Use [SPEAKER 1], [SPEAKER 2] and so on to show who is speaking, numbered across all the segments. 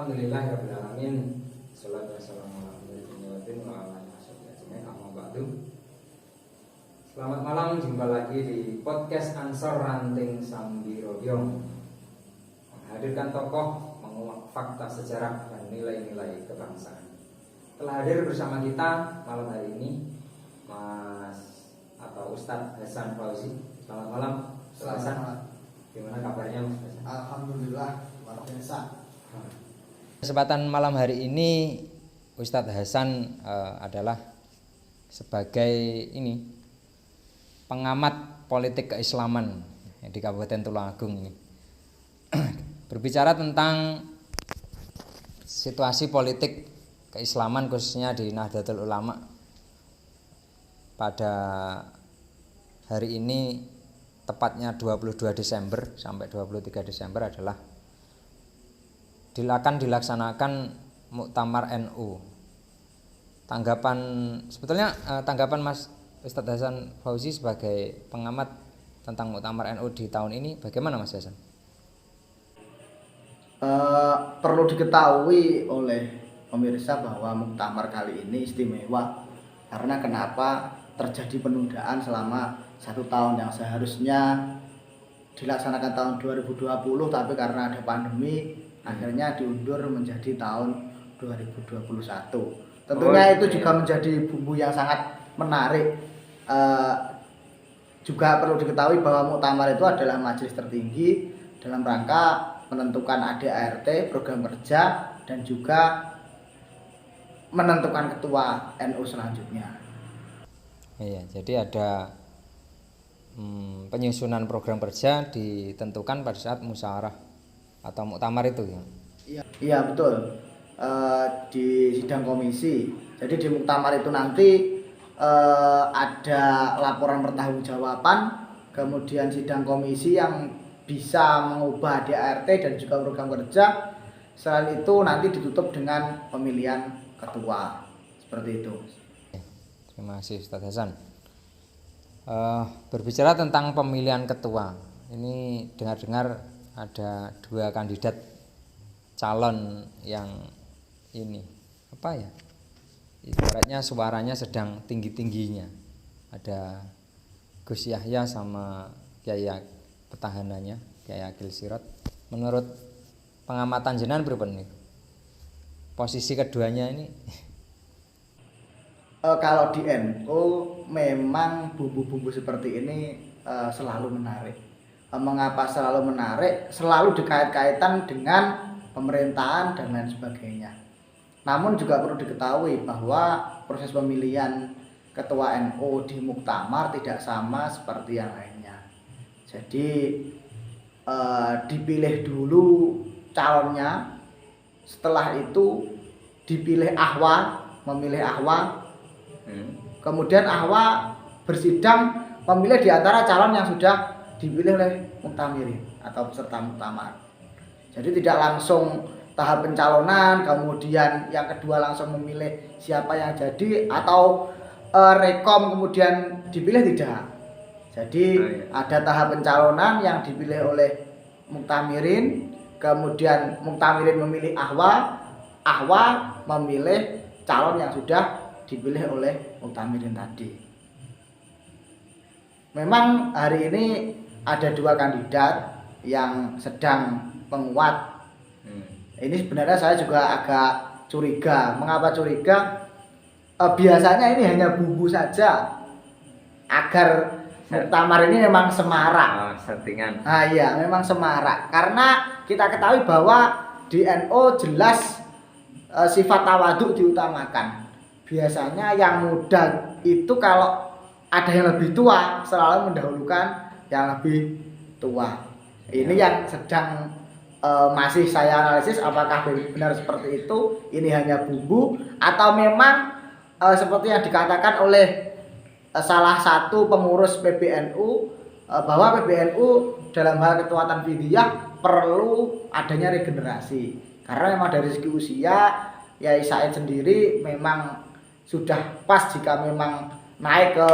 [SPEAKER 1] Alhamdulillahirabbil alamin. Shallallahu wassalamu ala Selamat malam, jumpa lagi di podcast Ansor Ranting Sambiroyong, menghadirkan tokoh, menguak fakta sejarah dan nilai-nilai kebangsaan. Telah hadir bersama kita malam hari ini Mas atau Ustadz Hasan Fauzi. Selamat malam, Ustadz Hasan. Gimana kabarnya, Mas Hasan?
[SPEAKER 2] Alhamdulillah, luar biasa.
[SPEAKER 3] Kesempatan malam hari ini Ustadz Hasan adalah sebagai pengamat politik keislaman di Kabupaten Tulungagung ini. Berbicara tentang situasi politik keislaman khususnya di Nahdlatul Ulama pada hari ini, tepatnya 22 Desember sampai 23 Desember adalah akan dilaksanakan Muktamar NU. Tanggapan Mas Ustadz Hasan Fauzi sebagai pengamat tentang Muktamar NU di tahun ini bagaimana, Mas Hasan?
[SPEAKER 2] Perlu diketahui oleh pemirsa bahwa Muktamar kali ini istimewa karena kenapa terjadi penundaan selama 1 tahun yang seharusnya dilaksanakan tahun 2020, tapi karena ada pandemi akhirnya diundur menjadi tahun 2021. Tentunya itu juga menjadi bumbu yang sangat menarik. Juga perlu diketahui bahwa Muktamar itu adalah majelis tertinggi dalam rangka menentukan ADART, program kerja, dan juga menentukan ketua NU selanjutnya.
[SPEAKER 3] Iya, jadi ada penyusunan program kerja ditentukan pada saat musyawarah atau muktamar itu ya?
[SPEAKER 2] Iya betul, di sidang komisi. Jadi di muktamar itu nanti ada laporan pertanggungjawaban, kemudian sidang komisi yang bisa mengubah ADART dan juga program kerja. Selain itu nanti ditutup dengan pemilihan ketua, seperti itu.
[SPEAKER 3] Terima kasih Ustadz Hasan. Berbicara tentang pemilihan ketua, ini dengar-dengar ada 2 kandidat calon yang ibaratnya suaranya sedang tinggi-tingginya. Ada Gus Yahya sama Kiai petahananya, Kiai Agil Sirot. Menurut pengamatan jenengan berapa nih posisi keduanya ini?
[SPEAKER 2] Kalau di NU memang bumbu-bumbu seperti ini selalu menarik. Mengapa selalu menarik? Selalu dikait-kaitan dengan pemerintahan dan lain sebagainya. Namun juga perlu diketahui bahwa proses pemilihan ketua NU di Muktamar tidak sama seperti yang lainnya. Jadi dipilih dulu calonnya, setelah itu dipilih ahwa, memilih ahwa, kemudian ahwa bersidang memilih di antara calon yang sudah dipilih oleh muktamirin atau peserta muktamar. Jadi tidak langsung tahap pencalonan, kemudian yang kedua langsung memilih siapa yang jadi, atau rekom kemudian dipilih, tidak. Jadi ada tahap pencalonan yang dipilih oleh muktamirin, kemudian muktamirin memilih ahwa, ahwa memilih calon yang sudah dipilih oleh muktamirin tadi. Memang hari ini ada 2 kandidat yang sedang menguat. Ini sebenarnya saya juga agak curiga. Mengapa curiga? Biasanya ini hanya bumbu saja agar muktamar ini memang semarak.
[SPEAKER 1] Settingan.
[SPEAKER 2] Iya, memang semarak. Karena kita ketahui bahwa di NU jelas sifat tawaduk diutamakan. Biasanya yang muda itu kalau ada yang lebih tua selalu mendahulukan yang lebih tua. Ini yang sedang masih saya analisis apakah benar seperti itu, ini hanya bumbu, atau memang seperti yang dikatakan oleh salah satu pengurus PBNU bahwa PBNU dalam hal ketua tanfidiyah perlu adanya regenerasi. Karena memang dari segi usia Yai Said sendiri memang sudah pas jika memang naik ke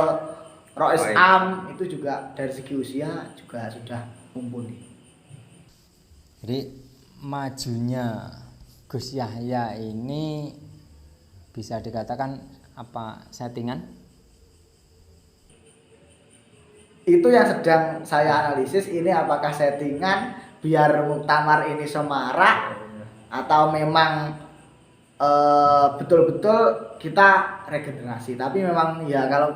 [SPEAKER 2] Rois Am, itu juga dari segi usia juga sudah mumpuni.
[SPEAKER 3] Jadi majunya Gus Yahya ini bisa dikatakan apa settingan?
[SPEAKER 2] Itu yang sedang saya analisis, ini apakah settingan biar muktamar ini semarak atau memang betul-betul kita regenerasi. Tapi memang ya kalau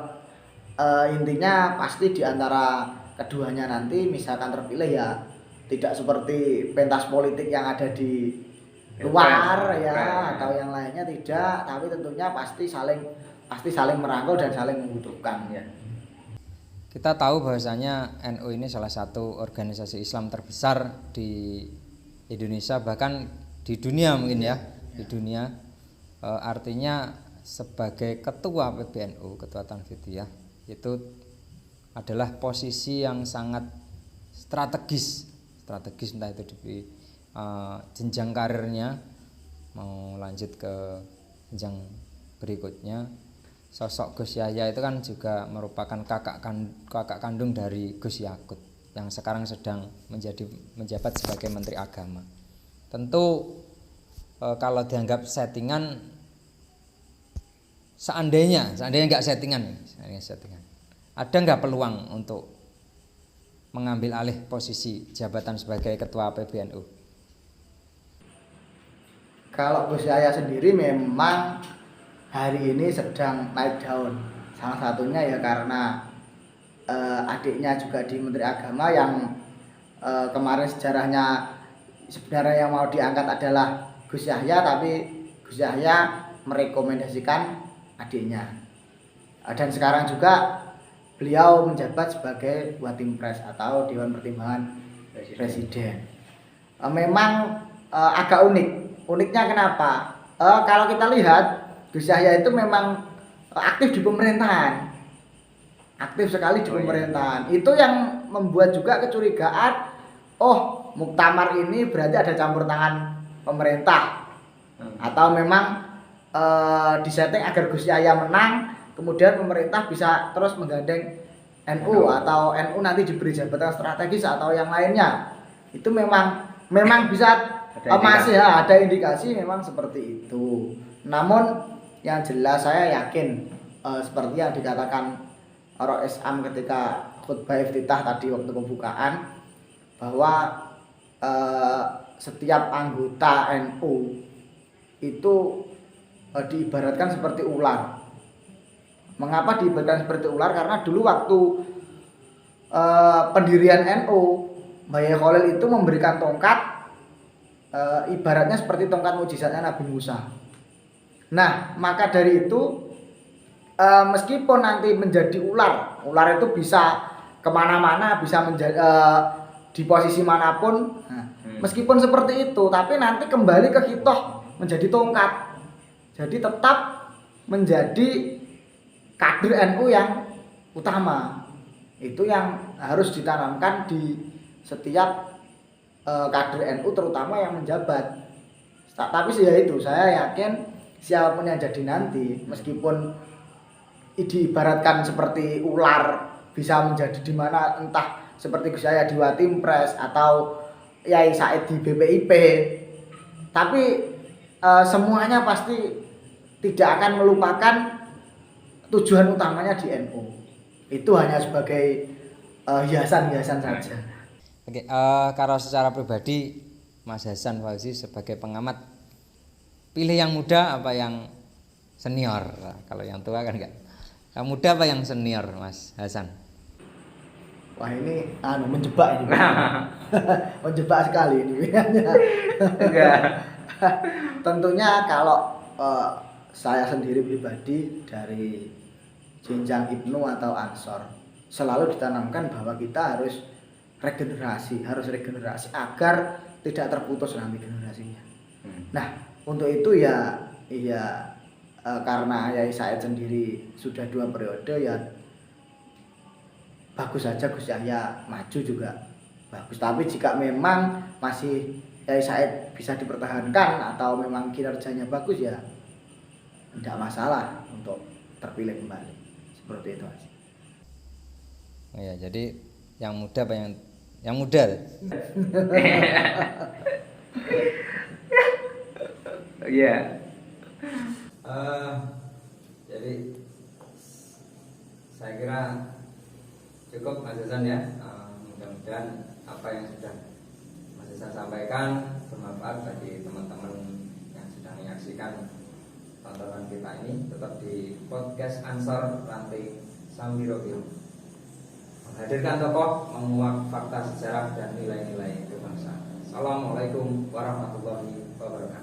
[SPEAKER 2] intinya pasti di antara keduanya nanti misalkan terpilih ya tidak seperti pentas politik yang ada di luar ya atau yang lainnya, tidak, tapi tentunya pasti saling merangkul dan saling membutuhkan ya.
[SPEAKER 3] Kita tahu bahwasanya NU ini salah satu organisasi Islam terbesar di Indonesia, bahkan di dunia mungkin ya, di dunia. Artinya sebagai ketua PBNU, ketua Tanfidiyah, itu adalah posisi yang sangat strategis entah itu di jenjang karirnya mau lanjut ke jenjang berikutnya. Sosok Gus Yahya itu kan juga merupakan kakak kandung dari Gus Yakut yang sekarang sedang menjabat sebagai Menteri Agama. Tentu kalau dianggap settingan, seandainya nggak settingan, ada nggak peluang untuk mengambil alih posisi jabatan sebagai ketua PBNU?
[SPEAKER 2] Kalau Gus Yahya sendiri memang hari ini sedang naik daun. Salah satunya ya karena adiknya juga di Menteri Agama yang kemarin sejarahnya sebenarnya yang mau diangkat adalah Gus Yahya, tapi Gus Yahya merekomendasikan adiknya. Dan sekarang juga beliau menjabat sebagai Watim Pres atau Dewan Pertimbangan Presiden. Memang agak unik. Uniknya kenapa? Kalau kita lihat Gus Yahya itu memang aktif di pemerintahan, aktif sekali di pemerintahan. Itu yang membuat juga kecurigaan, oh muktamar ini berarti ada campur tangan pemerintah, atau memang disetting agar Gus Yahya menang, kemudian pemerintah bisa terus menggandeng NU atau NU nanti diberi jabatan strategis atau yang lainnya. Itu memang bisa masih ya, ada indikasi memang seperti itu. Namun yang jelas saya yakin seperti yang dikatakan Rois Am ketika khutbah iftitah tadi waktu pembukaan, bahwa setiap anggota NU itu diibaratkan seperti ular. Mengapa diibaratkan seperti ular? Karena dulu waktu pendirian NU, Mbah Yai Khalil itu memberikan tongkat, ibaratnya seperti tongkat mujizatnya Nabi Musa. Nah, maka dari itu meskipun nanti menjadi ular itu bisa kemana-mana, bisa menjadi di posisi manapun. Meskipun seperti itu, tapi nanti kembali ke hitoh menjadi tongkat. Jadi tetap menjadi kader NU yang utama. Itu yang harus ditanamkan di setiap kader NU, terutama yang menjabat. Tapi ya itu, saya yakin siapapun yang jadi nanti, meskipun diibaratkan seperti ular, bisa menjadi di mana, entah seperti Gus Yahya di Watim Pres atau Yai Said di BPIP, tapi semuanya pasti tidak akan melupakan tujuan utamanya di NU. Itu hanya sebagai hiasan-hiasan saja.
[SPEAKER 3] Oke, kalau secara pribadi Mas Hasan Fauzi sebagai pengamat, pilih yang muda apa yang senior? Nah, kalau yang tua kan enggak. Yang muda apa yang senior, Mas Hasan?
[SPEAKER 2] Wah, ini menjebak ini. Menjebak sekali ini. Tentunya kalau saya sendiri pribadi dari jenjang Ibnu atau Ansor selalu ditanamkan bahwa kita harus regenerasi agar tidak terputus nanti generasinya. Nah, untuk itu ya karena Yai Said sendiri sudah 2 periode, ya bagus saja Gus Yahya maju juga bagus. Tapi jika memang masih Yai Said bisa dipertahankan atau memang kinerjanya bagus, ya tidak masalah untuk terpilih kembali. Seperti itu Mas.
[SPEAKER 3] Oh ya, jadi yang muda apa yang muda?
[SPEAKER 2] Iya.
[SPEAKER 1] Jadi saya kira cukup Mas Hasan ya. Mudah-mudahan apa yang sudah Mas Hasan sampaikan bermanfaat bagi teman-teman yang sedang menyaksikan tontonan kita ini. Tetap di podcast Ansor Ranting Sambiro menghadirkan tokoh, menguak fakta sejarah dan nilai-nilai kebangsaan. Assalamualaikum warahmatullahi wabarakatuh.